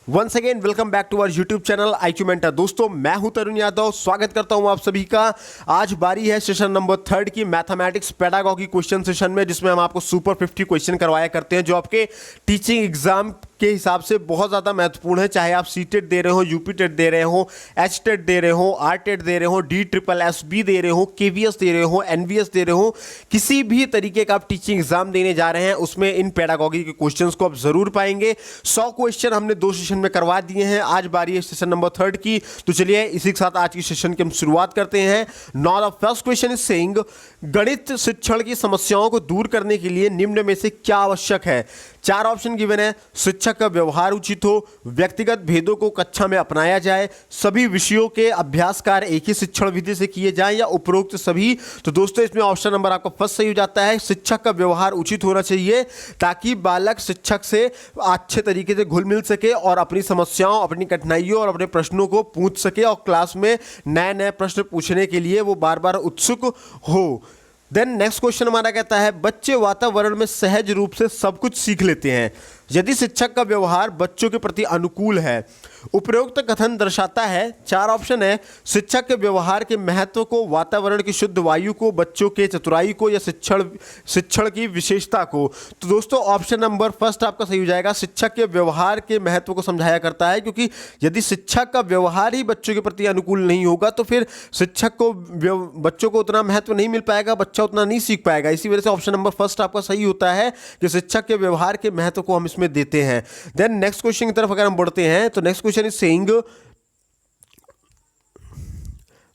Once again welcome back to our YouTube channel IQ मेंटर। दोस्तों मैं हूं तरुण यादव, स्वागत करता हूं आप सभी का। आज बारी है सेशन नंबर 3 की मैथमेटिक्स पेडागॉजी क्वेश्चन सेशन में, जिसमें हम आपको सुपर 50 क्वेश्चन करवाया करते हैं जो आपके टीचिंग एग्जाम के हिसाब से बहुत ज़्यादा महत्वपूर्ण है। चाहे आप सीटेट दे रहे हो, यूपी टेट दे रहे हो, एच टेट दे रहे हो, आर टेट दे रहे हो, DSSB दे रहे हो, KVS दे रहे हो, NVS दे रहे हो, किसी भी तरीके का आप टीचिंग एग्जाम देने जा रहे हैं उसमें इन पेडागॉजी के क्वेश्चंस को आप जरूर पाएंगे। 100 क्वेश्चन हमने 2 सेशन में करवा दिए हैं। आज बारी है सेशन नंबर 3 की, तो चलिए इसी के साथ आज की सेशन की हम शुरुआत करते हैं। Now the first question is saying, गणित शिक्षण की समस्याओं को दूर करने के लिए निम्न में से क्या आवश्यक है। 4 ऑप्शन गिवन है। शिक्षक का व्यवहार उचित हो, व्यक्तिगत भेदों को कक्षा में अपनाया जाए, सभी विषयों के अभ्यास कार्य एक ही शिक्षण विधि से किए जाएं, या उपरोक्त सभी। तो दोस्तों इसमें ऑप्शन नंबर आपका फर्स्ट सही हो जाता है। शिक्षक का व्यवहार उचित होना चाहिए ताकि बालक शिक्षक से अच्छे तरीके से घुल मिल सके और अपनी समस्याओं, अपनी कठिनाइयों और अपने प्रश्नों को पूछ सके, और क्लास में नए नए प्रश्न पूछने के लिए वो बार बार उत्सुक हो। देन नेक्स्ट क्वेश्चन हमारा कहता है, बच्चे वातावरण में सहज रूप से सब कुछ सीख लेते हैं यदि शिक्षक का व्यवहार बच्चों के प्रति अनुकूल है। उपरोक्त कथन दर्शाता है, 4 ऑप्शन है, शिक्षक के व्यवहार के महत्व को, वातावरण की शुद्ध वायु को, बच्चों के चतुराई को, या शिक्षण की विशेषता को। तो दोस्तों ऑप्शन नंबर फर्स्ट आपका सही हो जाएगा। शिक्षक के व्यवहार के महत्व को समझाया करता है, क्योंकि यदि शिक्षक का व्यवहार ही बच्चों के प्रति अनुकूल नहीं होगा तो फिर शिक्षक को बच्चों को उतना महत्व नहीं मिल पाएगा, बच्चा उतना नहीं सीख पाएगा। इसी वजह से ऑप्शन नंबर फर्स्ट आपका सही होता है कि शिक्षक के व्यवहार के महत्व को हम में देते हैं। देन नेक्स्ट क्वेश्चन की तरफ अगर हम बढ़ते हैं तो next question is saying,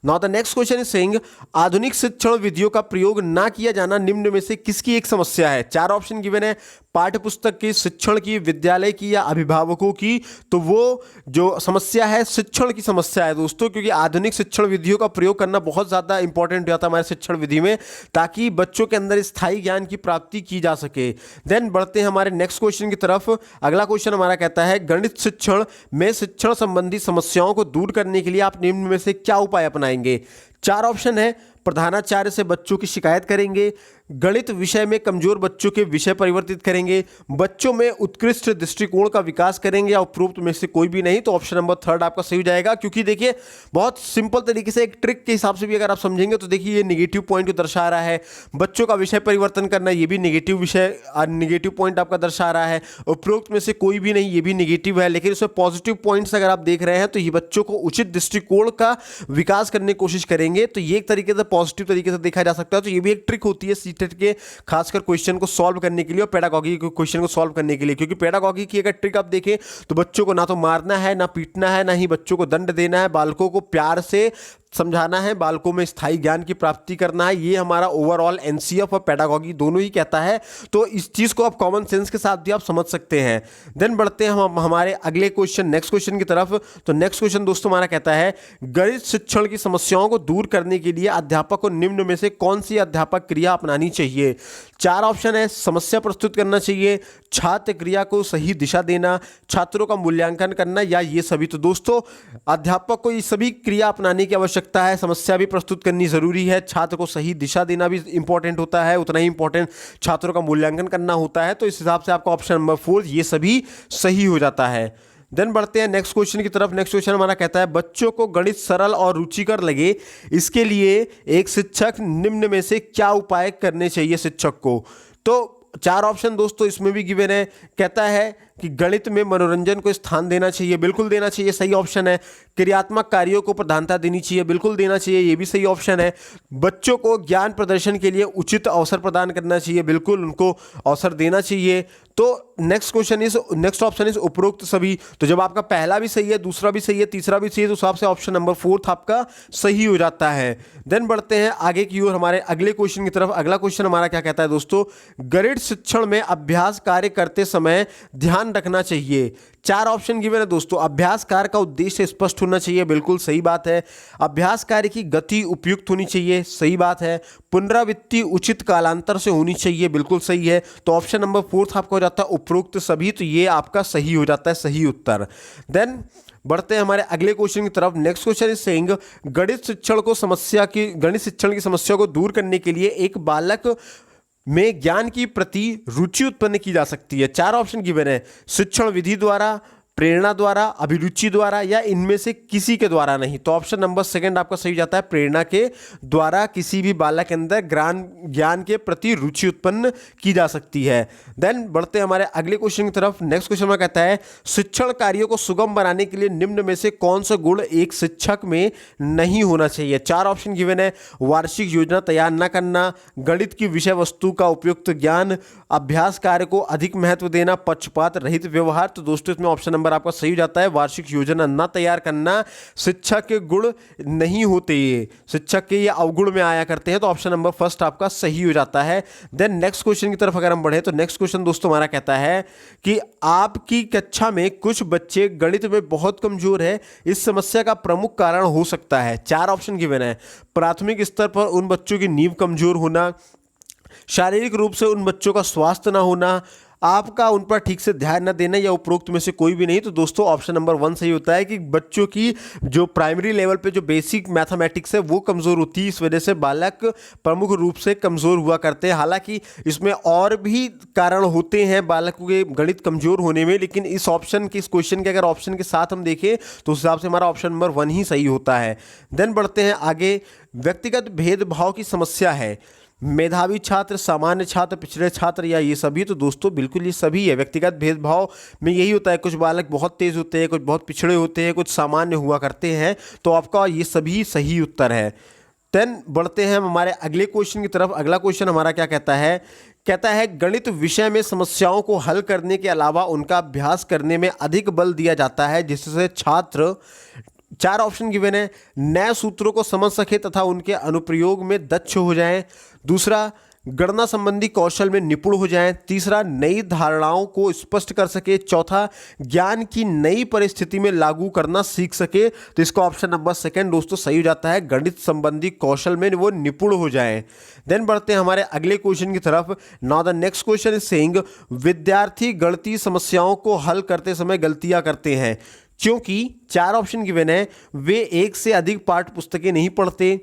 now the next question is saying, आधुनिक शिक्षण विधियों का प्रयोग ना किया जाना निम्न में से किसकी एक समस्या है। 4 ऑप्शन गिवन है, पाठ्यपुस्तक की, शिक्षण की, विद्यालय की, या अभिभावकों की। तो वो जो समस्या है शिक्षण की समस्या है दोस्तों, क्योंकि आधुनिक शिक्षण विधियों का प्रयोग करना बहुत ज़्यादा इंपॉर्टेंट होता है हमारे शिक्षण विधि में, ताकि बच्चों के अंदर स्थायी ज्ञान की प्राप्ति की जा सके। देन बढ़ते हैं हमारे नेक्स्ट क्वेश्चन की तरफ। अगला क्वेश्चन हमारा कहता है, गणित शिक्षण में शिक्षण संबंधी समस्याओं को दूर करने के लिए आप निम्न में से क्या उपाय अपनाएंगे। 4 ऑप्शन है, प्रधानाचार्य से बच्चों की शिकायत करेंगे, गणित विषय में कमजोर बच्चों के विषय परिवर्तित करेंगे, बच्चों में उत्कृष्ट दृष्टिकोण का विकास करेंगे, या उपरोक्त में से कोई भी नहीं। तो ऑप्शन नंबर 3 आपका सही हो जाएगा, क्योंकि देखिए बहुत सिंपल तरीके से एक ट्रिक के हिसाब से भी अगर आप समझेंगे तो देखिए ये नेगेटिव पॉइंट को दर्शा रहा है। बच्चों का विषय परिवर्तन करना ये भी नेगेटिव पॉइंट आपका दर्शा रहा है। उपरोक्त में से कोई भी नहीं, ये भी नेगेटिव है। लेकिन उसमें पॉजिटिव पॉइंट्स अगर आप देख रहे हैं तो ये बच्चों को उचित दृष्टिकोण का विकास करने की कोशिश करेंगे, तो ये एक तरीके से पॉजिटिव तरीके से देखा जा सकता है। तो ये भी एक ट्रिक होती है सीटेट के खासकर क्वेश्चन को सॉल्व करने के लिए और पेडागॉजी के क्वेश्चन को सॉल्व करने के लिए, क्योंकि पेडागॉजी की अगर ट्रिक आप देखें तो बच्चों को ना तो मारना है, ना पीटना है, ना ही बच्चों को दंड देना है, बालकों को प्यार से समझाना है, बालकों में स्थायी ज्ञान की प्राप्ति करना है। ये हमारा ओवरऑल NCF और पेडागॉजी दोनों ही कहता है। तो इस चीज़ को आप कॉमन सेंस के साथ भी आप समझ सकते हैं। देन बढ़ते हैं हम हमारे अगले क्वेश्चन नेक्स्ट क्वेश्चन की तरफ। तो नेक्स्ट क्वेश्चन दोस्तों हमारा कहता है, गणित शिक्षण की समस्याओं को दूर करने के लिए अध्यापक को निम्न में से कौन सी अध्यापक क्रिया अपनानी चाहिए। 4 ऑप्शन है, समस्या प्रस्तुत करना चाहिए, छात्र क्रिया को सही दिशा देना, छात्रों का मूल्यांकन करना, या ये सभी। तो दोस्तों अध्यापक को ये सभी क्रिया अपनाने की आवश्यकता है। समस्या भी प्रस्तुत करनी जरूरी है, छात्र को सही दिशा देना भी इंपॉर्टेंट होता है, उतना ही इंपॉर्टेंट छात्रों का मूल्यांकन करना होता है। तो इस हिसाब से आपका ऑप्शन नंबर 4 ये सभी सही हो जाता है। देन बढ़ते हैं नेक्स्ट क्वेश्चन की तरफ। नेक्स्ट क्वेश्चन हमारा कहता है, बच्चों को गणित सरल और रुचिकर लगे इसके लिए एक शिक्षक निम्न में से क्या उपाय करने चाहिए शिक्षक को। तो 4 ऑप्शन दोस्तों इसमें भी गिवन है। कहता है कि गणित में मनोरंजन को स्थान देना चाहिए, बिल्कुल देना चाहिए, सही ऑप्शन है। क्रियात्मक कार्यों को प्रधानता देनी चाहिए, बिल्कुल देना चाहिए, ये भी सही ऑप्शन है। बच्चों को ज्ञान प्रदर्शन के लिए उचित अवसर प्रदान करना चाहिए, बिल्कुल उनको अवसर देना चाहिए। तो नेक्स्ट ऑप्शन इज उपरोक्त सभी। तो जब आपका पहला भी सही है, दूसरा भी सही है, तीसरा भी सही है, तो हिसाब से ऑप्शन नंबर 4 आपका सही हो जाता है। देन बढ़ते हैं आगे की ओर हमारे अगले क्वेश्चन की तरफ। अगला क्वेश्चन हमारा क्या कहता है दोस्तों, गणित शिक्षण में अभ्यास कार्य करते समय ध्यान रखना चाहिए। 4 ऑप्शन गिवन है दोस्तों। अभ्यास कार्य का उद्देश्य स्पष्ट होना चाहिए, बिल्कुल सही बात है। अभ्यास कार्य की गति उपयुक्त होनी चाहिए, सही बात है। पुनरावृत्ति उचित कालांतर से होनी चाहिए, बिल्कुल सही है। तो ऑप्शन नंबर 4 आपका हो जाता है उपरोक्त सभी, तो ये आपका सही हो जाता है, सही उत्तर। देन बढ़ते हैं हमारे अगले क्वेश्चन की तरफ। नेक्स्ट क्वेश्चन इज सेइंग, गणित शिक्षण की समस्या को दूर करने के लिए एक बालक में ज्ञान की प्रति रुचि उत्पन्न की जा सकती है। 4 ऑप्शन गिवन है। शिक्षण विधि द्वारा, प्रेरणा द्वारा, अभिरुचि द्वारा या इनमें से किसी के द्वारा नहीं। तो ऑप्शन नंबर सेकंड आपका सही जाता है, प्रेरणा के द्वारा किसी भी बालक के अंदर ज्ञान के प्रति रुचि उत्पन्न की जा सकती है। देन बढ़ते हैं हमारे अगले क्वेश्चन की तरफ। नेक्स्ट क्वेश्चन में कहता है शिक्षण कार्यों को सुगम बनाने के लिए निम्न में से कौन सा गुण एक शिक्षक में नहीं होना चाहिए। चार ऑप्शन गिवन है, वार्षिक योजना तैयार न करना, गणित की विषय वस्तु का उपयुक्त ज्ञान, अभ्यास कार्य को अधिक महत्व देना, पक्षपात रहित व्यवहार। तो दोस्तों इसमें ऑप्शन नंबर आपका सही हो जाता है, वार्षिक योजना न तैयार करना शिक्षक के गुण नहीं होते, ये शिक्षक के ये अवगुण में आया करते हैं। तो ऑप्शन नंबर फर्स्ट आपका सही हो जाता है। देन नेक्स्ट क्वेश्चन की तरफ अगर हम बढ़े तो नेक्स्ट क्वेश्चन दोस्तों हमारा कहता है कि आपकी कक्षा में कुछ बच्चे गणित में बहुत कमजोर है, इस समस्या का प्रमुख कारण हो सकता है। चार ऑप्शन गिवन है, प्राथमिक स्तर पर उन बच्चों की नींव कमजोर होना, शारीरिक रूप से उन बच्चों का स्वास्थ्य ना होना, आपका उन पर ठीक से ध्यान न देना, या उपरोक्त में से कोई भी नहीं। तो दोस्तों ऑप्शन नंबर वन सही होता है कि बच्चों की जो प्राइमरी लेवल पे जो बेसिक मैथमेटिक्स है वो कमज़ोर होती है, इस वजह से बालक प्रमुख रूप से कमज़ोर हुआ करते हैं। हालांकि इसमें और भी कारण होते हैं बालकों के गणित कमज़ोर होने में, लेकिन इस ऑप्शन के, इस क्वेश्चन के अगर ऑप्शन के साथ हम देखें तो उस हिसाब से हमारा ऑप्शन नंबर वन ही सही होता है। देन बढ़ते हैं आगे। व्यक्तिगत भेदभाव की समस्या है, मेधावी छात्र, सामान्य छात्र, पिछड़े छात्र या ये सभी। तो दोस्तों बिल्कुल ये सभी है। व्यक्तिगत भेदभाव में यही होता है, कुछ बालक बहुत तेज होते हैं, कुछ बहुत पिछड़े होते हैं, कुछ सामान्य हुआ करते हैं। तो आपका ये सभी सही उत्तर है। देन बढ़ते हैं हम हमारे अगले क्वेश्चन की तरफ। अगला क्वेश्चन हमारा क्या कहता है, कहता है गणित विषय में समस्याओं को हल करने के अलावा उनका अभ्यास करने में अधिक बल दिया जाता है, जिससे छात्र, चार ऑप्शन गिवन है, नए सूत्रों को समझ सके तथा उनके अनुप्रयोग में दक्ष हो जाएं, दूसरा गणना संबंधी कौशल में निपुण हो जाएं, तीसरा नई धारणाओं को स्पष्ट कर सके, चौथा ज्ञान की नई परिस्थिति में लागू करना सीख सके। तो इसका ऑप्शन नंबर सेकंड दोस्तों सही हो जाता है, गणित संबंधी कौशल में वो निपुण हो जाएं। देन बढ़ते हैं हमारे अगले क्वेश्चन की तरफ। Now the next question is saying विद्यार्थी गणितीय समस्याओं को हल करते समय गलतियां करते हैं क्योंकि, चार ऑप्शन गिवन है, वे एक से अधिक पाठ्य पुस्तकें नहीं पढ़ते,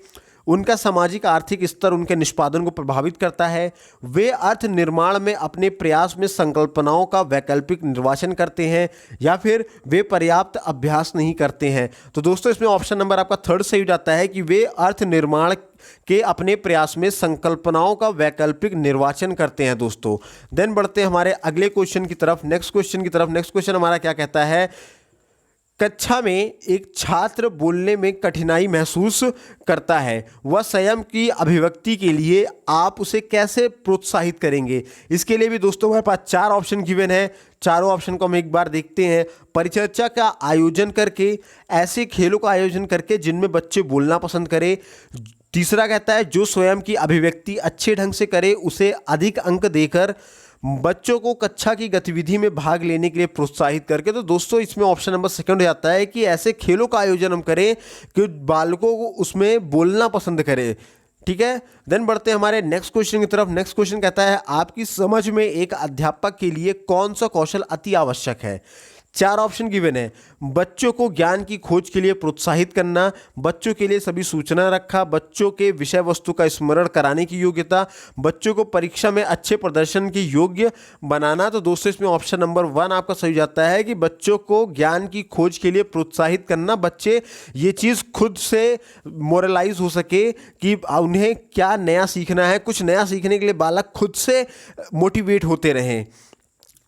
उनका सामाजिक आर्थिक स्तर उनके निष्पादन को प्रभावित करता है, वे अर्थ निर्माण में अपने प्रयास में संकल्पनाओं का वैकल्पिक निर्वाचन करते हैं, या फिर वे पर्याप्त अभ्यास नहीं करते हैं। तो दोस्तों इसमें ऑप्शन नंबर आपका थर्ड सही हो जाता है कि वे अर्थ निर्माण के अपने प्रयास में संकल्पनाओं का वैकल्पिक निर्वाचन करते हैं दोस्तों। देन बढ़ते हैं हमारे अगले क्वेश्चन की तरफ, नेक्स्ट क्वेश्चन की तरफ। नेक्स्ट क्वेश्चन हमारा क्या कहता है, कक्षा में एक छात्र बोलने में कठिनाई महसूस करता है, वह स्वयं की अभिव्यक्ति के लिए आप उसे कैसे प्रोत्साहित करेंगे। इसके लिए भी दोस्तों हमारे पास चार ऑप्शन गिवन है, चारों ऑप्शन को हम एक बार देखते हैं। परिचर्चा का आयोजन करके, ऐसे खेलों का आयोजन करके जिनमें बच्चे बोलना पसंद करें, तीसरा कहता है जो स्वयं की अभिव्यक्ति अच्छे ढंग से करे उसे अधिक अंक देकर, बच्चों को कक्षा की गतिविधि में भाग लेने के लिए प्रोत्साहित करके। तो दोस्तों इसमें ऑप्शन नंबर सेकंड हो जाता है कि ऐसे खेलों का आयोजन हम करें कि बालकों को उसमें बोलना पसंद करें। ठीक है, देन बढ़ते हैं हमारे नेक्स्ट क्वेश्चन की तरफ। नेक्स्ट क्वेश्चन कहता है आपकी समझ में एक अध्यापक के लिए कौन सा कौशल अति आवश्यक है। चार ऑप्शन गिवन है, बच्चों को ज्ञान की खोज के लिए प्रोत्साहित करना, बच्चों के लिए सभी सूचना रखा, बच्चों के विषय वस्तु का स्मरण कराने की योग्यता, बच्चों को परीक्षा में अच्छे प्रदर्शन के योग्य बनाना। तो दोस्तों इसमें ऑप्शन नंबर वन आपका सही जाता है कि बच्चों को ज्ञान की खोज के लिए प्रोत्साहित करना, बच्चे ये चीज़ खुद से मोरलाइज हो सके कि उन्हें क्या नया सीखना है, कुछ नया सीखने के लिए बालक खुद से मोटिवेट होते रहें।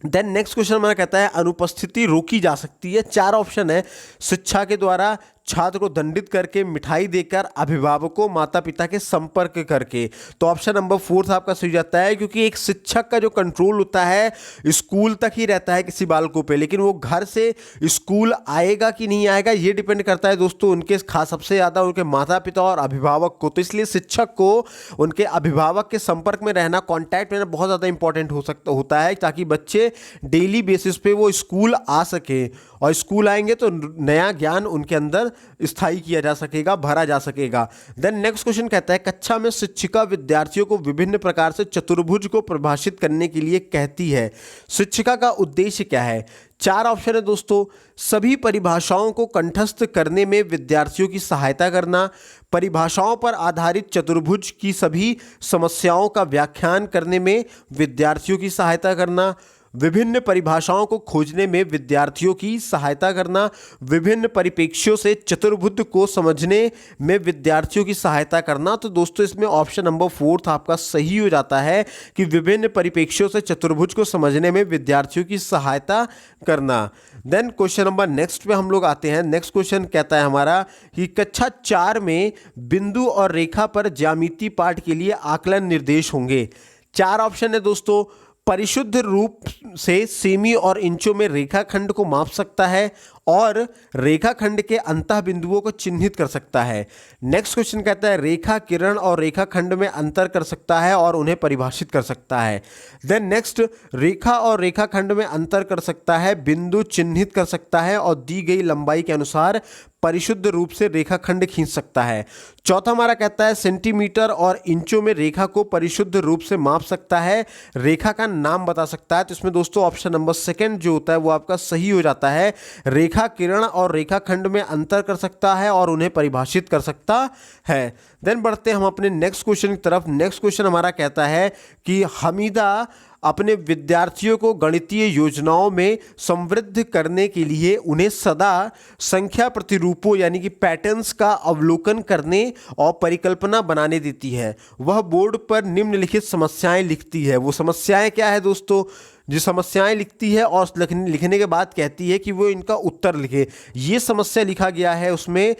देन नेक्स्ट क्वेश्चन हमारा कहता है अनुपस्थिति रोकी जा सकती है। चार ऑप्शन है, शिक्षा के द्वारा, छात्र को दंडित करके, मिठाई देकर, अभिभावकों माता पिता के संपर्क करके। तो ऑप्शन नंबर फोर्थ आपका सही जाता है, क्योंकि एक शिक्षक का जो कंट्रोल होता है स्कूल तक ही रहता है किसी बालकों पे, लेकिन वो घर से स्कूल आएगा कि नहीं आएगा ये डिपेंड करता है दोस्तों उनके खास सबसे ज़्यादा उनके माता पिता और अभिभावक को। तो इसलिए शिक्षक को उनके अभिभावक के संपर्क में रहना, कॉन्टैक्ट में रहना बहुत ज़्यादा इंपॉर्टेंट होता है, ताकि बच्चे डेली बेसिस पे वो स्कूल आ सके, और स्कूल आएंगे तो नया ज्ञान उनके अंदर स्थायी किया जा सकेगा, भरा जा सकेगा। देन नेक्स्ट क्वेश्चन कहता है कक्षा में शिक्षिका विद्यार्थियों को विभिन्न प्रकार से चतुर्भुज को परिभाषित करने के लिए कहती है, शिक्षिका का उद्देश्य क्या है। चार ऑप्शन है दोस्तों, सभी परिभाषाओं को कंठस्थ करने में विद्यार्थियों की सहायता करना, परिभाषाओं पर आधारित चतुर्भुज की सभी समस्याओं का व्याख्यान करने में विद्यार्थियों की सहायता करना, विभिन्न परिभाषाओं को खोजने में विद्यार्थियों की सहायता करना, विभिन्न परिप्रेक्ष्यों से चतुर्भुज को समझने में विद्यार्थियों की सहायता करना। तो दोस्तों इसमें ऑप्शन नंबर 4 आपका सही हो जाता है कि विभिन्न परिप्रेक्ष्यों से चतुर्भुज को समझने में विद्यार्थियों की सहायता करना। देन क्वेश्चन नंबर नेक्स्ट पे हम लोग आते हैं। नेक्स्ट क्वेश्चन कहता है हमारा कि कक्षा 4 में बिंदु और रेखा पर ज्यामिति पाठ के लिए आकलन निर्देश होंगे। 4 ऑप्शन है दोस्तों। परिशुद्ध रूप से सेमी और इंचों में रेखाखंड को माप सकता है और रेखाखंड के अंतः बिंदुओं को चिन्हित कर सकता है। नेक्स्ट क्वेश्चन कहता है रेखा किरण और रेखाखंड में अंतर कर सकता है और उन्हें परिभाषित कर सकता है। देन नेक्स्ट, रेखा और रेखाखंड में अंतर कर सकता है, बिंदु चिन्हित कर सकता है और दी गई लंबाई के अनुसार परिशुद्ध रूप से रेखाखंड खींच सकता है। चौथा हमारा कहता है सेंटीमीटर और इंचों में रेखा को परिशुद्ध रूप से माप सकता है, रेखा का नाम बता सकता है। तो इसमें दोस्तों ऑप्शन नंबर 2 जो होता है वो आपका सही हो जाता है। रेखा किरण और रेखाखंड में अंतर कर सकता है और उन्हें परिभाषित कर सकता है। देन बढ़ते हैं हम अपने नेक्स्ट क्वेश्चन की तरफ। नेक्स्ट क्वेश्चन हमारा कहता है कि हमीदा अपने विद्यार्थियों को गणितीय योजनाओं में समृद्ध करने के लिए उन्हें सदा संख्या प्रतिरूपों यानी कि पैटर्न्स का अवलोकन करने और परिकल्पना बनाने देती है। वह बोर्ड पर निम्नलिखित समस्याएं लिखती है। वो समस्याएं क्या है दोस्तों? जो समस्याएं लिखती है और लिखने के बाद कहती है कि वो इनका उत्तर लिखे। ये समस्या लिखा गया है उसमें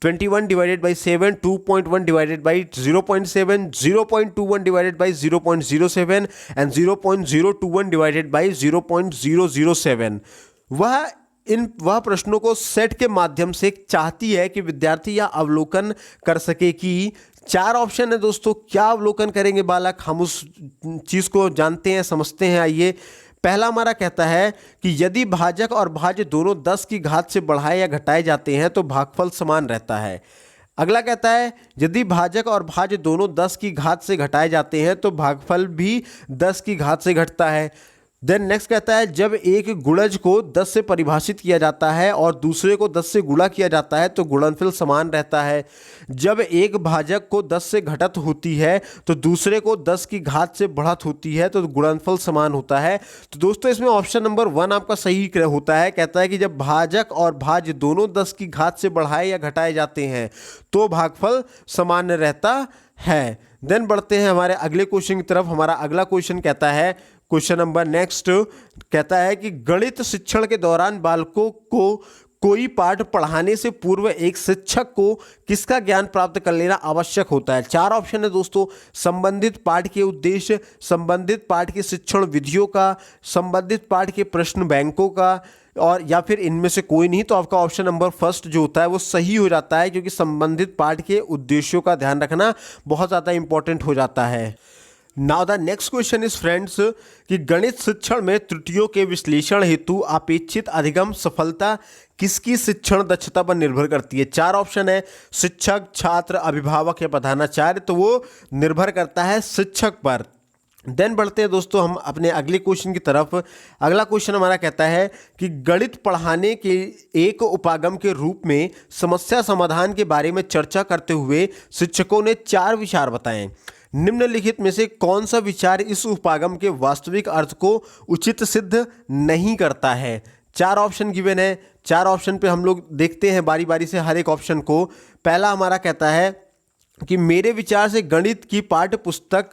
21 divided by 7, 2.1 divided by 0.7, 0.21 divided by 0.07 and 0.021 divided by 0.007। वह प्रश्नों को सेट के माध्यम से चाहती है कि विद्यार्थी यह अवलोकन कर सके कि 4 ऑप्शन है दोस्तों। क्या अवलोकन करेंगे बालक? हम उस चीज़ को जानते हैं, समझते हैं। आइए, पहला हमारा कहता है कि यदि भाजक और भाज्य दोनों 10 की घात से बढ़ाए या घटाए जाते हैं तो भागफल समान रहता है। अगला कहता है यदि भाजक और भाज्य दोनों 10 की घात से घटाए जाते हैं तो भागफल भी 10 की घात से घटता है। देन नेक्स्ट कहता है जब एक गुणज को 10 से परिभाषित किया जाता है और दूसरे को 10 से गुणा किया जाता है तो गुणनफल समान रहता है। जब एक भाजक को 10 से घटत होती है तो दूसरे को 10 की घात से बढ़त होती है तो गुणनफल समान होता है। तो दोस्तों इसमें ऑप्शन नंबर 1 आपका सही होता है। कहता है कि जब भाजक और भाज्य दोनों 10 की घात से बढ़ाए या घटाए जाते हैं तो भागफल समान रहता है। देन बढ़ते हैं हमारे अगले क्वेश्चन की तरफ। हमारा अगला क्वेश्चन कहता है, क्वेश्चन नंबर नेक्स्ट कहता है कि गणित शिक्षण के दौरान बालकों को कोई पाठ पढ़ाने से पूर्व एक शिक्षक को किसका ज्ञान प्राप्त कर लेना आवश्यक होता है। 4 ऑप्शन है दोस्तों। संबंधित पाठ के उद्देश्य, संबंधित पाठ की शिक्षण विधियों का, संबंधित पाठ के प्रश्न बैंकों का, और या फिर इनमें से कोई नहीं। तो आपका ऑप्शन नंबर 1 जो होता है वो सही हो जाता है, क्योंकि संबंधित पाठ के उद्देश्यों का ध्यान रखना बहुत ज़्यादा इंपॉर्टेंट हो जाता है। Now the next question is friends कि गणित शिक्षण में त्रुटियों के विश्लेषण हेतु अपेक्षित अधिगम सफलता किसकी शिक्षण दक्षता पर निर्भर करती है। 4 ऑप्शन है, शिक्षक, छात्र, अभिभावक या प्रधानाचार्य। तो वो निर्भर करता है शिक्षक पर। देन बढ़ते हैं दोस्तों हम अपने अगले क्वेश्चन की तरफ। अगला क्वेश्चन हमारा कहता है कि गणित पढ़ाने के एक उपागम के रूप में समस्या समाधान के बारे में चर्चा करते हुए शिक्षकों ने 4 विचार बताए। निम्नलिखित में से कौन सा विचार इस उपागम के वास्तविक अर्थ को उचित सिद्ध नहीं करता है। 4 ऑप्शन गिवन है। 4 ऑप्शन पे हम लोग देखते हैं बारी बारी से हर एक ऑप्शन को। पहला हमारा कहता है कि मेरे विचार से गणित की पाठ्य पुस्तक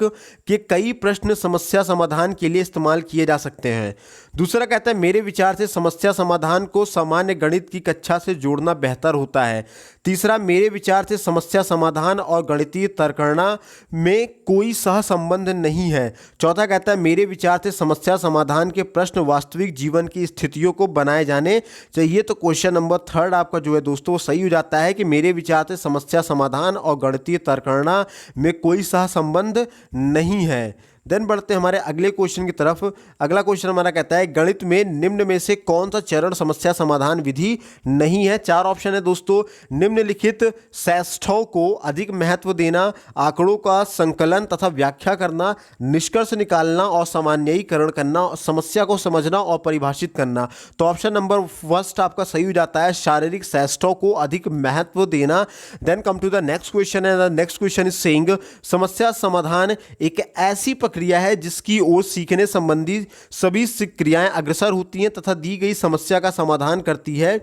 के कई प्रश्न समस्या समाधान के लिए इस्तेमाल किए जा सकते हैं। दूसरा कहता है मेरे विचार से समस्या समाधान को सामान्य गणित की कक्षा से जोड़ना बेहतर होता है। तीसरा, मेरे विचार से समस्या समाधान और गणितीय तर्कणा में कोई सहसंबंध नहीं है। चौथा कहता है मेरे विचार से समस्या समाधान के प्रश्न वास्तविक जीवन की स्थितियों को बनाए जाने चाहिए। तो क्वेश्चन नंबर 3 आपका जो है दोस्तों वो सही हो जाता है कि मेरे विचार से समस्या समाधान और गणितीय तर्कणा में कोई सहसंबंध नहीं है। देन बढ़ते हैं हमारे अगले क्वेश्चन की तरफ। अगला क्वेश्चन हमारा कहता है गणित में निम्न में से कौन सा चरण समस्या समाधान विधि नहीं है। 4 ऑप्शन है दोस्तों। निम्नलिखित श्रेष्ठों को अधिक महत्व देना, आंकड़ों का संकलन तथा व्याख्या करना, निष्कर्ष निकालना और सामान्यीकरण करना, समस्या को समझना और परिभाषित करना। तो ऑप्शन नंबर 1 आपका सही हो जाता है, शारीरिक श्रेष्ठों को अधिक महत्व देना। Then come to the next question है। The next question is saying समस्या समाधान एक ऐसी प्रक्रिया है जिसकी ओर सीखने संबंधी सभी क्रियाएं अग्रसर होती हैं तथा दी गई समस्या का समाधान करती है।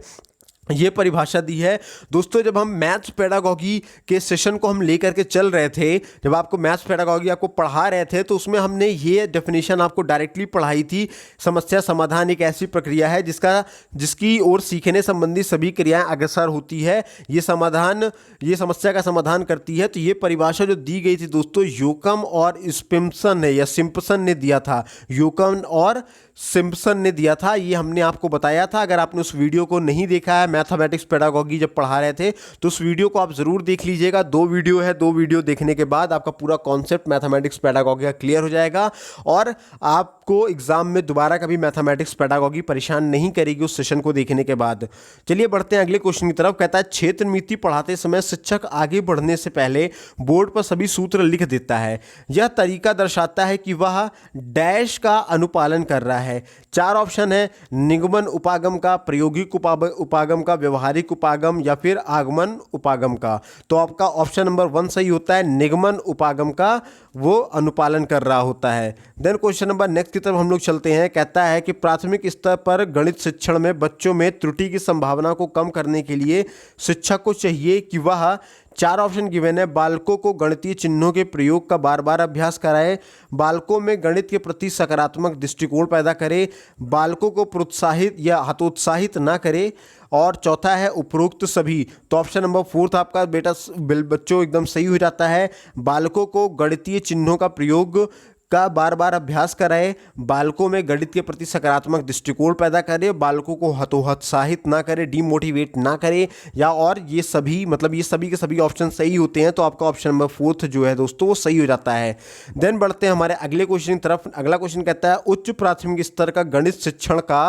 ये परिभाषा दी है। दोस्तों जब हम मैथ्स पेडागॉजी के सेशन को हम लेकर के चल रहे थे, जब आपको मैथ्स पेडागॉजी आपको पढ़ा रहे थे, तो उसमें हमने ये डेफिनेशन आपको डायरेक्टली पढ़ाई थी। समस्या समाधान एक ऐसी प्रक्रिया है जिसकी ओर सीखने संबंधी सभी क्रियाएं अग्रसर होती है। ये समस्या का समाधान करती है। तो ये परिभाषा जो दी गई थी दोस्तों, योकम और सिम्पसन ने दिया था। योकम और सिम्पसन ने दिया था। ये हमने आपको बताया था। अगर आपने उस वीडियो को नहीं देखा है, मैथमेटिक्स पेडागॉजी जब पढ़ा रहे थे, तो उस वीडियो को आप जरूर देख लीजिएगा। 2 वीडियो है, 2 वीडियो देखने के बाद आपका पूरा कॉन्सेप्ट मैथमेटिक्स पेडागॉजी का क्लियर हो जाएगा और आपको एग्जाम में दोबारा कभी मैथमेटिक्स पेडागॉजी परेशान नहीं करेगी उस सेशन को देखने के बाद। चलिए बढ़ते हैं अगले क्वेश्चन की तरफ। कहता है क्षेत्र नीति पढ़ाते समय शिक्षक आगे बढ़ने से पहले बोर्ड पर सभी सूत्र लिख देता है। यह तरीका दर्शाता है कि वह डैश का अनुपालन कर रहा है। 4 ऑप्शन है, निगमन उपागम का, प्रायोगिक उपागम का, व्यवहारिक उपागम या फिर आगमन उपागम का। तो आपका ऑप्शन नंबर 1 सही होता है। निगमन उपागम का वो अनुपालन कर रहा होता है। देन क्वेश्चन नंबर नेक्स्ट की तरफ हम लोग चलते हैं। कहता है कि प्राथमिक स्तर पर गणित शिक्षण में बच्चों में त्रुटि की संभावना को कम करने के लिए शिक्षक को चाहिए कि वह 4 ऑप्शन गिवन है। बालकों को गणितीय चिन्हों के प्रयोग का बार बार अभ्यास कराए, बालकों में गणित के प्रति सकारात्मक दृष्टिकोण पैदा करे, बालकों को प्रोत्साहित या हतोत्साहित ना करे, और चौथा है उपरोक्त सभी। तो ऑप्शन नंबर 4 आपका बच्चों एकदम सही हो जाता है। बालकों को गणितीय चिन्हों का प्रयोग का बार बार अभ्यास कराए, बालकों में गणित के प्रति सकारात्मक दृष्टिकोण पैदा करे, बालकों को हतोत्साहित ना करे, डीमोटिवेट ना करे, या और ये सभी के सभी ऑप्शन सही होते हैं। तो आपका ऑप्शन नंबर 4 जो है दोस्तों वो सही हो जाता है। देन बढ़ते हैं हमारे अगले क्वेश्चन की तरफ। अगला क्वेश्चन कहता है उच्च प्राथमिक स्तर का गणित शिक्षण का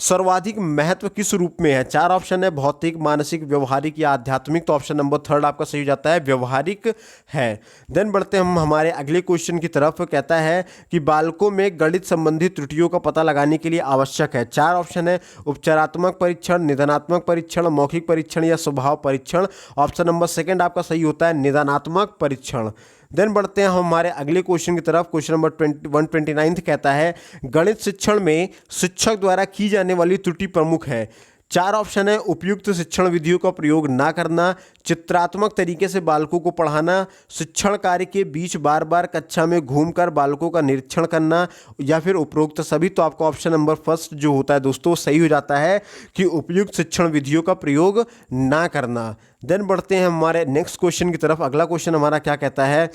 सर्वाधिक महत्व किस रूप में है। 4 ऑप्शन है, भौतिक, मानसिक, व्यवहारिक या आध्यात्मिक। तो ऑप्शन नंबर 3 आपका सही हो जाता है, व्यवहारिक है। देन बढ़ते हम हमारे अगले क्वेश्चन की तरफ। कहता है कि बालकों में गणित संबंधी त्रुटियों का पता लगाने के लिए आवश्यक है। 4 ऑप्शन है, उपचारात्मक परीक्षण, निदानात्मक परीक्षण, मौखिक परीक्षण या स्वभाव परीक्षण। ऑप्शन नंबर 2 आपका सही होता है, निदानात्मक परीक्षण। देन बढ़ते हैं हम हमारे अगले क्वेश्चन की तरफ। क्वेश्चन नंबर 129 कहता है गणित शिक्षण में शिक्षक द्वारा की जाने वाली त्रुटि प्रमुख है। 4 ऑप्शन है, उपयुक्त शिक्षण विधियों का प्रयोग ना करना, चित्रात्मक तरीके से बालकों को पढ़ाना, शिक्षण कार्य के बीच बार बार कक्षा में घूमकर बालकों का निरीक्षण करना, या फिर उपरोक्त सभी। तो आपका ऑप्शन नंबर 1 जो होता है दोस्तों सही हो जाता है कि उपयुक्त शिक्षण विधियों का प्रयोग ना करना। देन बढ़ते हैं हमारे नेक्स्ट क्वेश्चन की तरफ। अगला क्वेश्चन हमारा क्या कहता है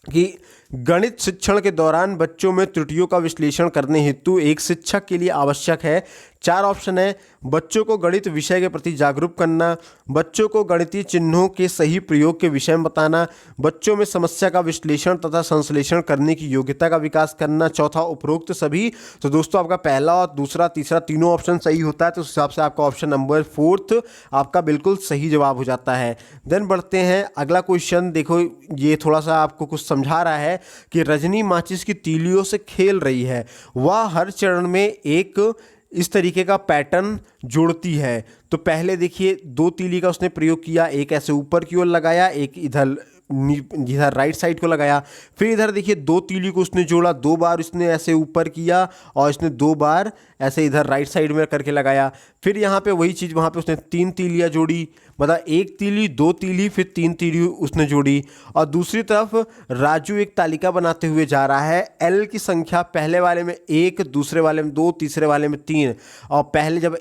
कि गणित शिक्षण के दौरान बच्चों में त्रुटियों का विश्लेषण करने हेतु एक शिक्षक के लिए आवश्यक है। 4 ऑप्शन है, बच्चों को गणित विषय के प्रति जागरूक करना, बच्चों को गणितीय चिन्हों के सही प्रयोग के विषय में बताना, बच्चों में समस्या का विश्लेषण तथा संश्लेषण करने की योग्यता का विकास करना, चौथा उपरोक्त सभी। तो दोस्तों आपका पहला और दूसरा तीसरा तीनों ऑप्शन सही होता है। तो उस हिसाब से आपका ऑप्शन नंबर 4 आपका बिल्कुल सही जवाब हो जाता है। देन बढ़ते हैं अगला क्वेश्चन। देखो ये थोड़ा सा आपको कुछ समझा रहा है कि रजनी माचिस की तीलियों से खेल रही है। वह हर चरण में एक इस तरीके का पैटर्न जोड़ती है। तो पहले देखिए 2 तीली का उसने प्रयोग किया, एक ऐसे ऊपर की ओर लगाया, एक इधर राइट साइड को लगाया। फिर इधर देखिए 2 तीली को उसने जोड़ा, 2 बार उसने ऐसे ऊपर किया और इसने 2 बार ऐसे इधर राइट साइड में करके लगाया। फिर यहाँ पे वही चीज़ वहाँ पे उसने 3 तीलियाँ जोड़ी, मतलब 1 तीली, 2 तीली, फिर 3 तीली उसने जोड़ी। और दूसरी तरफ राजू एक तालिका बनाते हुए जा रहा है। एल की संख्या पहले वाले में 1, दूसरे वाले में 2, तीसरे वाले में 3। और पहले जब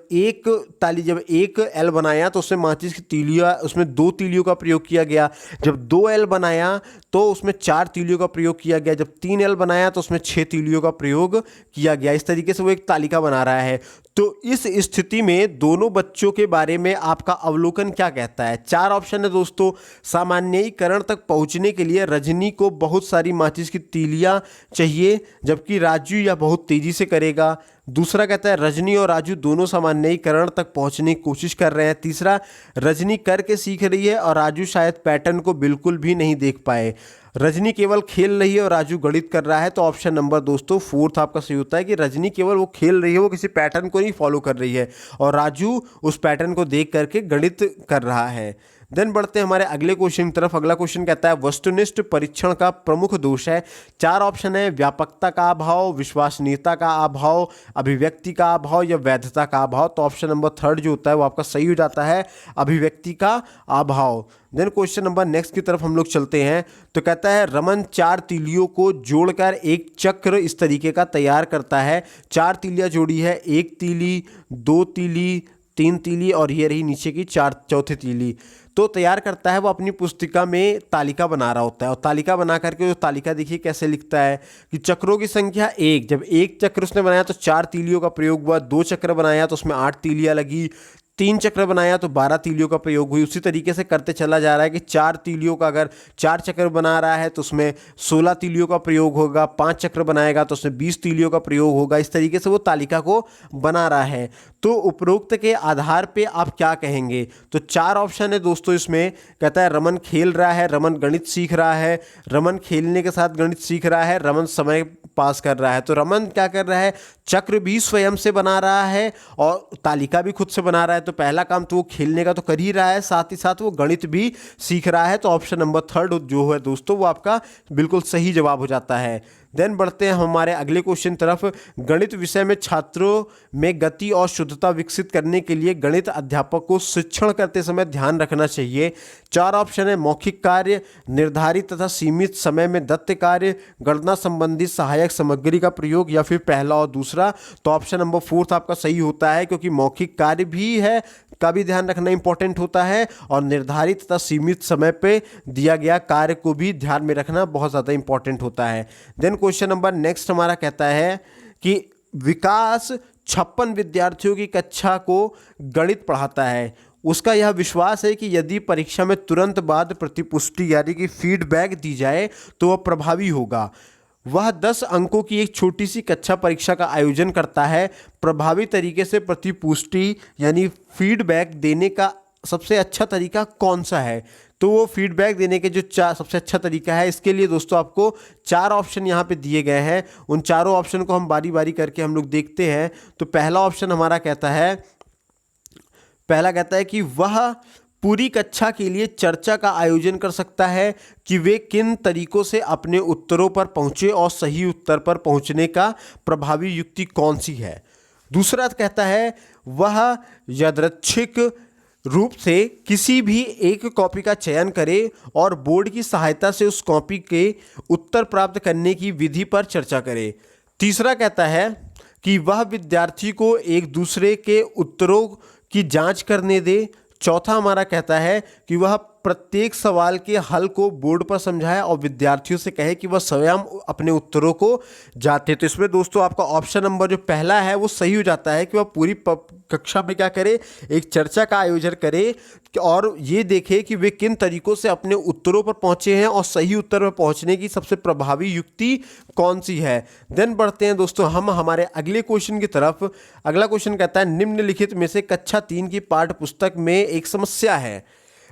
एक एल बनाया तो उसमें माचिस की तीलियाँ, उसमें 2 तीलियों का प्रयोग किया गया। जब 2 एल बनाया तो उसमें 4 तीलियों का प्रयोग किया गया। जब 3 एल बनाया तो उसमें 6 तीलियों का प्रयोग किया गया। इस तरीके से वो एक तालिका बना रहा है। तो इस स्थिति में दोनों बच्चों के बारे में आपका अवलोकन क्या कहता है। 4 ऑप्शन है दोस्तों। सामान्यीकरण तक पहुंचने के लिए रजनी को बहुत सारी माचिस की तीलियां चाहिए, जबकि राजू यह बहुत तेजी से करेगा। दूसरा कहता है रजनी और राजू दोनों सामान्यीकरण तक पहुंचने की कोशिश कर रहे हैं। तीसरा, रजनी करके सीख रही है और राजू शायद पैटर्न को बिल्कुल भी नहीं देख पाए। रजनी केवल खेल रही है और राजू गणित कर रहा है। तो ऑप्शन नंबर दोस्तों 4 आपका सही होता है कि रजनी केवल वो खेल रही है, वो किसी पैटर्न को नहीं फॉलो कर रही है, और राजू उस पैटर्न को देख करके गणित कर रहा है। देन बढ़ते हैं हमारे अगले क्वेश्चन की तरफ। अगला क्वेश्चन कहता है वस्तुनिष्ठ परीक्षण का प्रमुख दोष है। चार ऑप्शन है, व्यापकता का अभाव, विश्वसनीयता का अभाव, अभिव्यक्ति का अभाव या वैधता का अभाव। तो ऑप्शन नंबर थर्ड जो होता है वो आपका सही हो जाता है, अभिव्यक्ति का अभाव। देन क्वेश्चन नंबर नेक्स्ट की तरफ हम लोग चलते हैं। तो कहता है रमन चार तीलियों को जोड़कर एक चक्र इस तरीके का तैयार करता है। चार तीलियां जोड़ी है, एक तीली, दो तीली, तीन तीली और ये रही नीचे की चौथी तीली। तो तैयार करता है, वो अपनी पुस्तिका में तालिका बना रहा होता है और तालिका बना करके जो तालिका देखिए कैसे लिखता है कि चक्रों की संख्या एक। जब एक चक्र उसने बनाया तो चार तीलियों का प्रयोग हुआ, दो चक्र बनाया तो उसमें 8 तीलियां लगी, तीन चक्र बनाया तो 12 तीलियों का प्रयोग हुई। उसी तरीके से करते चला जा रहा है कि चार तीलियों का अगर चार चक्र बना रहा है तो उसमें 16 तीलियों का प्रयोग होगा, 5 चक्र बनाएगा तो उसमें 20 तीलियों का प्रयोग होगा। इस तरीके से वो तालिका को बना रहा है। तो उपरोक्त के आधार पे आप क्या कहेंगे? तो चार ऑप्शन है दोस्तों इसमें। कहता है रमन खेल रहा है, रमन गणित सीख रहा है, रमन खेलने के साथ गणित सीख रहा है, रमन समय पास कर रहा है। तो रमन क्या कर रहा है? चक्र भी स्वयं से बना रहा है और तालिका भी खुद से बना रहा है। तो पहला काम तो वो खेलने का तो कर ही रहा है, साथ ही साथ वो गणित भी सीख रहा है। तो ऑप्शन नंबर थर्ड जो है दोस्तों वो आपका बिल्कुल सही जवाब हो जाता है। देन बढ़ते हैं हमारे अगले क्वेश्चन तरफ। गणित विषय में छात्रों में गति और शुद्धता विकसित करने के लिए गणित अध्यापक को शिक्षण करते समय ध्यान रखना चाहिए। चार ऑप्शन है, मौखिक कार्य, निर्धारित तथा सीमित समय में दत्त कार्य, गणना संबंधी सहायक सामग्री का प्रयोग या फिर पहला और दूसरा। तो ऑप्शन नंबर फोर्थ आपका सही होता है, क्योंकि मौखिक कार्य भी है का भी ध्यान रखना इंपॉर्टेंट होता है और निर्धारित तथा सीमित समय पे दिया गया कार्य को भी ध्यान में रखना बहुत ज़्यादा इंपॉर्टेंट होता है। देन क्वेश्चन नंबर नेक्स्ट हमारा कहता है कि विकास 56 विद्यार्थियों की कक्षा को गणित पढ़ाता है। उसका यह विश्वास है कि यदि परीक्षा में तुरंत बाद प्रतिपुष्टि यानी कि फीडबैक दी जाए तो वह प्रभावी होगा। वह 10 अंकों की एक छोटी सी कक्षा परीक्षा का आयोजन करता है। प्रभावी तरीके से प्रतिपुष्टि यानी फीडबैक देने का सबसे अच्छा तरीका कौन सा है? तो वो फीडबैक देने के जो सबसे अच्छा तरीका है, इसके लिए दोस्तों आपको चार ऑप्शन यहाँ पे दिए गए हैं। उन चारों ऑप्शन को हम बारी बारी करके हम लोग देखते हैं। तो पहला ऑप्शन हमारा कहता है कि वह पूरी कक्षा के लिए चर्चा का आयोजन कर सकता है कि वे किन तरीकों से अपने उत्तरों पर पहुंचे और सही उत्तर पर पहुंचने का प्रभावी युक्ति कौन सी है। दूसरा कहता है वह यादृच्छिक रूप से किसी भी एक कॉपी का चयन करे और बोर्ड की सहायता से उस कॉपी के उत्तर प्राप्त करने की विधि पर चर्चा करे। तीसरा कहता है कि वह विद्यार्थी को एक दूसरे के उत्तरों की जांच करने दे। चौथा हमारा कहता है कि वह प्रत्येक सवाल के हल को बोर्ड पर समझाए और विद्यार्थियों से कहे कि वह स्वयं अपने उत्तरों को जाते। तो इसमें दोस्तों आपका ऑप्शन नंबर जो पहला है वो सही हो जाता है कि वह पूरी कक्षा में क्या करे, एक चर्चा का आयोजन करे और ये देखे कि वे किन तरीकों से अपने उत्तरों पर पहुंचे हैं और सही उत्तर पर पहुंचने की सबसे प्रभावी युक्ति कौन सी है। देन बढ़ते हैं दोस्तों हम हमारे अगले क्वेश्चन की तरफ। अगला क्वेश्चन कहता है निम्नलिखित में से कक्षा 3 की पाठ्य पुस्तक में एक समस्या है।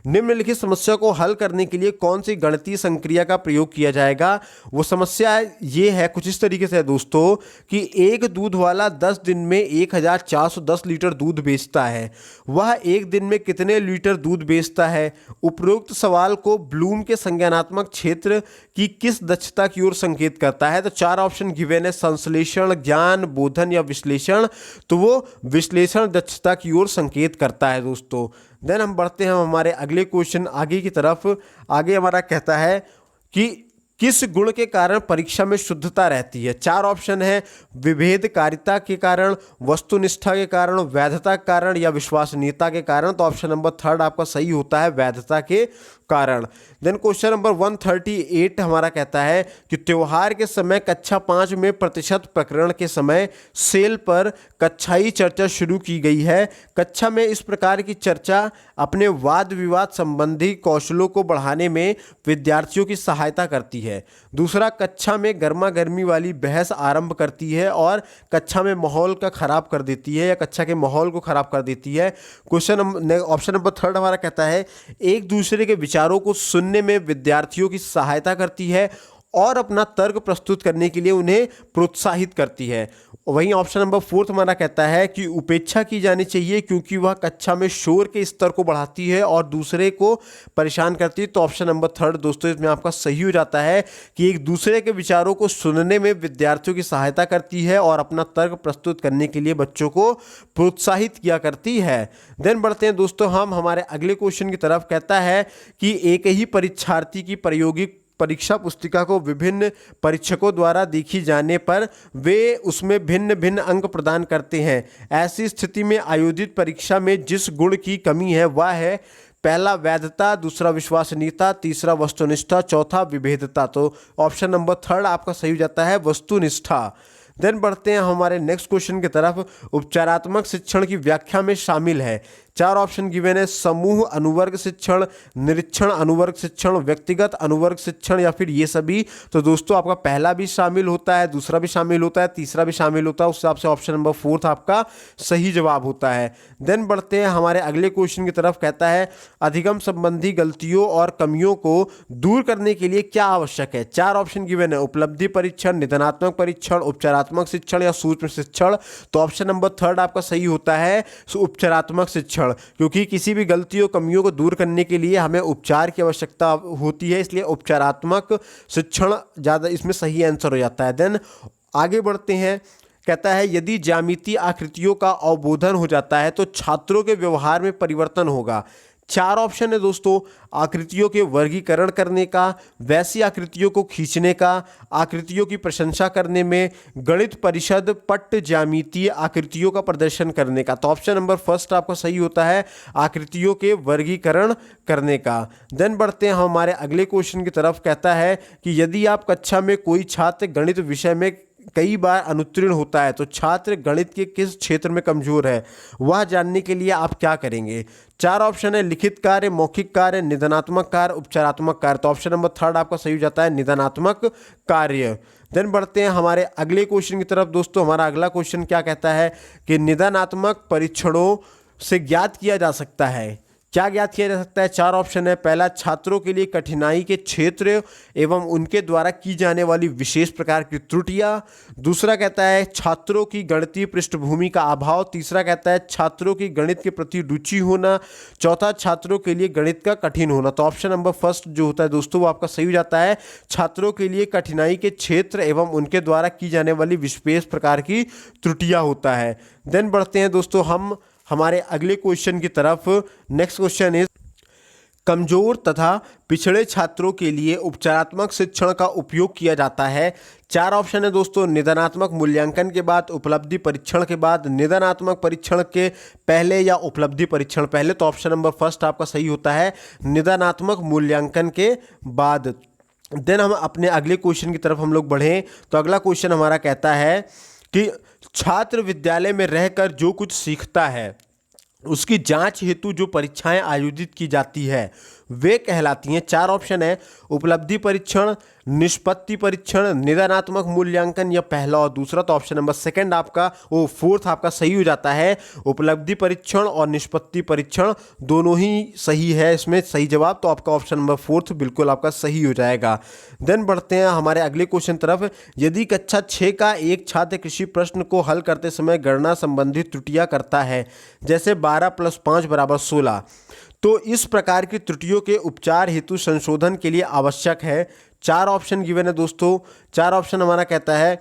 निम्नलिखित समस्या को हल करने के लिए कौन सी गणितीय संक्रिया का प्रयोग किया जाएगा। वो समस्या ये है, कुछ इस तरीके से है दोस्तों कि एक दूध वाला 10 दिन में 1410 लीटर दूध बेचता है। वह एक दिन में कितने लीटर दूध बेचता है? उपरोक्त सवाल को ब्लूम के संज्ञानात्मक क्षेत्र की किस दक्षता की ओर संकेत करता है? तो चार ऑप्शन गिवन है, संश्लेषण, ज्ञान, बोधन या विश्लेषण। तो वो विश्लेषण दक्षता की ओर संकेत करता है दोस्तों। देन हम बढ़ते हैं हमारे अगले क्वेश्चन आगे की तरफ। आगे हमारा कहता है कि किस गुण के कारण परीक्षा में शुद्धता रहती है। चार ऑप्शन है, विभेदकारिता के कारण, वस्तुनिष्ठा के कारण, वैधता के कारण या विश्वसनीयता के कारण। तो ऑप्शन नंबर थर्ड आपका सही होता है, वैधता के कारण। देन क्वेश्चन नंबर 138 हमारा कहता है कि त्योहार के समय कक्षा 5 में प्रतिशत प्रकरण के समय सेल पर कक्षाई चर्चा शुरू की गई है। कक्षा में इस प्रकार की चर्चा अपने वाद विवाद संबंधी कौशलों को बढ़ाने में विद्यार्थियों की सहायता करती है। दूसरा, कक्षा में गर्मा गर्मी वाली बहस आरंभ करती है और कक्षा में माहौल का खराब कर देती है या कक्षा के माहौल को खराब कर देती है। ऑप्शन नंबर थर्ड हमारा कहता है एक दूसरे के विचारों को सुनने में विद्यार्थियों की सहायता करती है और अपना तर्क प्रस्तुत करने के लिए उन्हें प्रोत्साहित करती है। वहीं ऑप्शन नंबर 4 हमारा कहता है कि उपेक्षा की जानी चाहिए क्योंकि वह कक्षा में शोर के स्तर को बढ़ाती है और दूसरे को परेशान करती है। तो ऑप्शन नंबर 3 दोस्तों इसमें आपका सही हो जाता है कि एक दूसरे के विचारों को सुनने में विद्यार्थियों की सहायता करती है और अपना तर्क प्रस्तुत करने के लिए बच्चों को प्रोत्साहित किया करती है। देन बढ़ते हैं दोस्तों हम हमारे अगले क्वेश्चन की तरफ। कहता है कि एक ही परीक्षार्थी की प्रायोगिक परीक्षा पुस्तिका को विभिन्न परीक्षकों द्वारा देखी जाने पर वे उसमें भिन्न भिन्न अंक प्रदान करते हैं। ऐसी स्थिति में आयोजित परीक्षा में जिस गुण की कमी है वह है पहला वैधता, दूसरा विश्वसनीयता, तीसरा वस्तुनिष्ठा, चौथा विभेदता। तो ऑप्शन नंबर 3 आपका सही हो जाता है वस्तुनिष्ठा। देन बढ़ते हैं हमारे नेक्स्ट क्वेश्चन की तरफ। उपचारात्मक शिक्षण की व्याख्या में शामिल है। 4 ऑप्शन गिवन है। समूह अनुवर्ग शिक्षण, निरीक्षण अनुवर्ग शिक्षण, व्यक्तिगत अनुवर्ग शिक्षण या फिर ये सभी। तो दोस्तों आपका पहला भी शामिल होता है, दूसरा भी शामिल होता है, तीसरा भी शामिल होता है। उस हिसाब से ऑप्शन नंबर 4 आपका सही जवाब होता है। देन बढ़ते हैं हमारे अगले क्वेश्चन की तरफ। कहता है अधिगम संबंधी गलतियों और कमियों को दूर करने के लिए क्या आवश्यक है। 4 ऑप्शन गिवन है। उपलब्धि परीक्षण, निदानात्मक परीक्षण, उपचारात्मक शिक्षण या सूक्ष्म शिक्षण। तो ऑप्शन नंबर 3 आपका सही होता है उपचारात्मक शिक्षण, क्योंकि किसी भी गलतियों कमियों को दूर करने के लिए हमें उपचार की आवश्यकता होती है, इसलिए उपचारात्मक शिक्षण ज़्यादा इसमें सही आंसर हो जाता है। देन आगे बढ़ते हैं। कहता है यदि ज्यामितीय आकृतियों का अवबोधन हो जाता है तो छात्रों के व्यवहार में परिवर्तन होगा। 4 ऑप्शन है दोस्तों। आकृतियों के वर्गीकरण करने का, वैसी आकृतियों को खींचने का, आकृतियों की प्रशंसा करने में, गणित परिषद पट्ट ज्यामितीय आकृतियों का प्रदर्शन करने का। तो ऑप्शन नंबर 1 आपका सही होता है आकृतियों के वर्गीकरण करने का। देन बढ़ते हैं हमारे अगले क्वेश्चन की तरफ। कहता है कि यदि आप कक्षा में कोई छात्र गणित विषय में कई बार अनुत्तीर्ण होता है तो छात्र गणित के किस क्षेत्र में कमजोर है वह जानने के लिए आप क्या करेंगे। 4 ऑप्शन है। लिखित कार्य, मौखिक कार्य, निदानात्मक कार्य, उपचारात्मक कार्य। तो ऑप्शन नंबर 3 आपका सही हो जाता है निदानात्मक कार्य। देन बढ़ते हैं हमारे अगले क्वेश्चन की तरफ। दोस्तों हमारा अगला क्वेश्चन क्या कहता है कि निदानात्मक परीक्षणों से ज्ञात किया जा सकता है। क्या ज्ञात किया जा सकता है। 4 ऑप्शन है। पहला, छात्रों के लिए कठिनाई के क्षेत्र एवं उनके द्वारा की जाने वाली विशेष प्रकार की त्रुटियां। दूसरा कहता है छात्रों की गणितीय पृष्ठभूमि का अभाव। तीसरा कहता है छात्रों की गणित के प्रति रुचि होना। चौथा, छात्रों के लिए गणित का कठिन होना। तो ऑप्शन नंबर 1 जो होता है दोस्तों वो आपका सही हो जाता है छात्रों के लिए कठिनाई के क्षेत्र एवं उनके द्वारा की जाने वाली विशेष प्रकार की त्रुटियां होता है। देन बढ़ते हैं दोस्तों हम हमारे अगले क्वेश्चन की तरफ। नेक्स्ट क्वेश्चन इज कमजोर तथा पिछड़े छात्रों के लिए उपचारात्मक शिक्षण का उपयोग किया जाता है। 4 ऑप्शन है दोस्तों। निदानात्मक मूल्यांकन के बाद, उपलब्धि परीक्षण के बाद, निदानात्मक परीक्षण के पहले या उपलब्धि परीक्षण पहले। तो ऑप्शन नंबर 1 आपका सही होता है निदानात्मक मूल्यांकन के बाद। देन हम अपने अगले क्वेश्चन की तरफ हम लोग बढ़ें तो अगला क्वेश्चन हमारा कहता है कि छात्र विद्यालय में रहकर जो कुछ सीखता है उसकी जांच हेतु जो परीक्षाएं आयोजित की जाती है वे कहलाती हैं। 4 ऑप्शन है। उपलब्धि परीक्षण, निष्पत्ति परीक्षण, निदानात्मक मूल्यांकन या पहला और दूसरा। तो ऑप्शन नंबर 2 आपका 4 आपका सही हो जाता है उपलब्धि परीक्षण और निष्पत्ति परीक्षण दोनों ही सही है इसमें सही जवाब। तो आपका ऑप्शन नंबर 4 बिल्कुल आपका सही हो जाएगा। देन बढ़ते हैं हमारे अगले क्वेश्चन तरफ। यदि कक्षा 6 का एक छात्र किसी प्रश्न को हल करते समय गणना संबंधी त्रुटियां करता है जैसे 12 + 5 = 16 तो इस प्रकार की त्रुटियों के उपचार हेतु संशोधन के लिए आवश्यक है। 4 ऑप्शन गिवन है दोस्तों। 4 ऑप्शन हमारा कहता है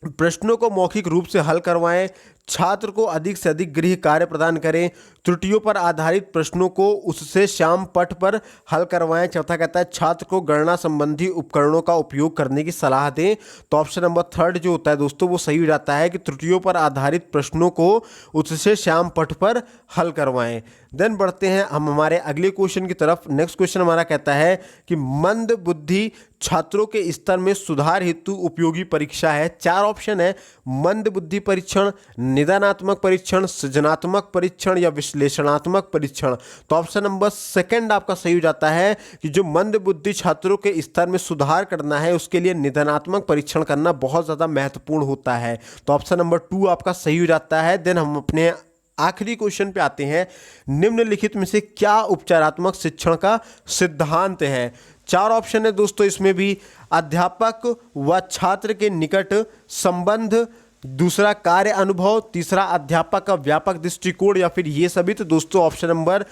प्रश्नों को मौखिक रूप से हल करवाएं, छात्र को अधिक से अधिक गृह कार्य प्रदान करें, त्रुटियों पर आधारित प्रश्नों को उससे श्याम पट पर हल करवाएं। चौथा कहता है छात्र को गणना संबंधी उपकरणों का उपयोग करने की सलाह दें। तो ऑप्शन नंबर 3 जो होता है दोस्तों वो सही हो जाता है कि त्रुटियों पर आधारित प्रश्नों को उससे श्याम पट पर हल करवाएं। देन बढ़ते हैं हम हमारे अगले क्वेश्चन की तरफ। नेक्स्ट क्वेश्चन हमारा कहता है कि मंद बुद्धि छात्रों के स्तर में सुधार हेतु उपयोगी परीक्षा है। 4 ऑप्शन है। मंद बुद्धि परीक्षण, निदानात्मक परीक्षण, सृजनात्मक परीक्षण या विश्लेषणात्मक परीक्षण। तो ऑप्शन नंबर 2 आपका सही हो जाता है कि जो मंद बुद्धि छात्रों के स्तर में सुधार करना है उसके लिए निदानात्मक परीक्षण करना बहुत ज़्यादा महत्वपूर्ण होता है। तो ऑप्शन नंबर 2 आपका सही हो जाता है। देन हम अपने आखिरी क्वेश्चन पे आते हैं। निम्नलिखित में से क्या उपचारात्मक शिक्षण का सिद्धांत है। 4 ऑप्शन है दोस्तों इसमें भी। अध्यापक व छात्र के निकट संबंध दूसरा कार्य अनुभव, तीसरा अध्यापक का व्यापक दृष्टिकोण, या फिर ये सभी। तो दोस्तों ऑप्शन नंबर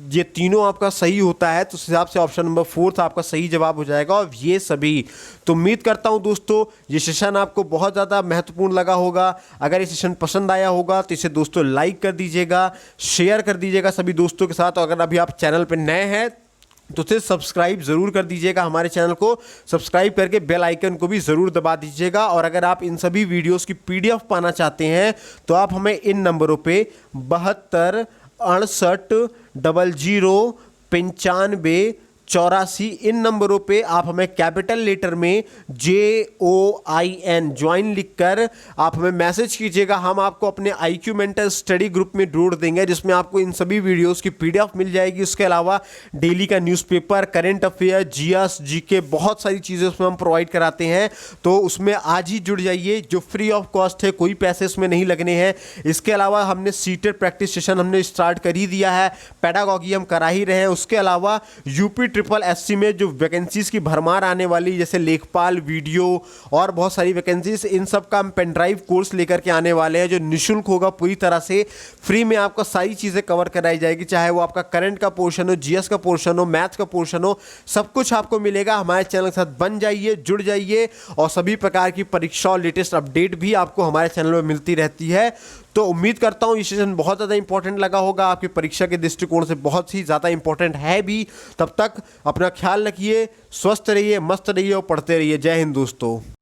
ये तीनों आपका सही होता है, तो उस हिसाब से ऑप्शन नंबर 4 आपका सही जवाब हो जाएगा, और ये सभी। तो उम्मीद करता हूं दोस्तों ये सेशन आपको बहुत ज़्यादा महत्वपूर्ण लगा होगा। अगर ये सेशन पसंद आया होगा तो इसे दोस्तों लाइक कर दीजिएगा, शेयर कर दीजिएगा सभी दोस्तों के साथ। और अगर अभी आप चैनल पर नए हैं तो उसे सब्सक्राइब जरूर कर दीजिएगा, हमारे चैनल को सब्सक्राइब करके बेल आइकन को भी जरूर दबा दीजिएगा। और अगर आप इन सभी वीडियोस की पीडीएफ पाना चाहते हैं तो आप हमें इन नंबरों पे 72 68 00 95 84 इन नंबरों पे आप हमें कैपिटल लेटर में JOIN ज्वाइन लिखकर आप हमें मैसेज कीजिएगा। हम आपको अपने IQ मेंटर स्टडी ग्रुप में जोड़ देंगे, जिसमें आपको इन सभी वीडियोस की PDF मिल जाएगी। उसके अलावा डेली का newspaper, current affair, GS GK बहुत सारी चीज़ें उसमें हम प्रोवाइड कराते हैं। तो उसमें आज ही जुड़ जाइए, जो फ्री ऑफ कॉस्ट है, कोई पैसे इसमें नहीं लगने हैं। इसके अलावा हमने सीटेड प्रैक्टिस सेशन हमने स्टार्ट कर ही दिया है, पेडागॉजी हम करा ही रहे हैं। उसके अलावा UP SSC में जो वैकेंसीज की भरमार आने वाली, जैसे लेखपाल, वीडियो और बहुत सारी वैकेंसीज, इन सब का हम पेनड्राइव कोर्स लेकर के आने वाले हैं, जो निःशुल्क होगा, पूरी तरह से फ्री में आपको सारी चीज़ें कवर कराई जाएगी। चाहे वो आपका करंट का पोर्शन हो, GS का पोर्शन हो, मैथ्स का पोर्शन हो, सब कुछ आपको मिलेगा। हमारे चैनल के साथ बन जाइए, जुड़ जाइए, और सभी प्रकार की परीक्षा और लेटेस्ट अपडेट भी आपको हमारे चैनल में मिलती रहती है। तो उम्मीद करता हूँ ये सेशन बहुत ज़्यादा इंपॉर्टेंट लगा होगा, आपकी परीक्षा के दृष्टिकोण से बहुत ही ज़्यादा इंपॉर्टेंट है भी। तब तक अपना ख्याल रखिए, स्वस्थ रहिए, मस्त रहिए और पढ़ते रहिए। जय हिंद दोस्तों।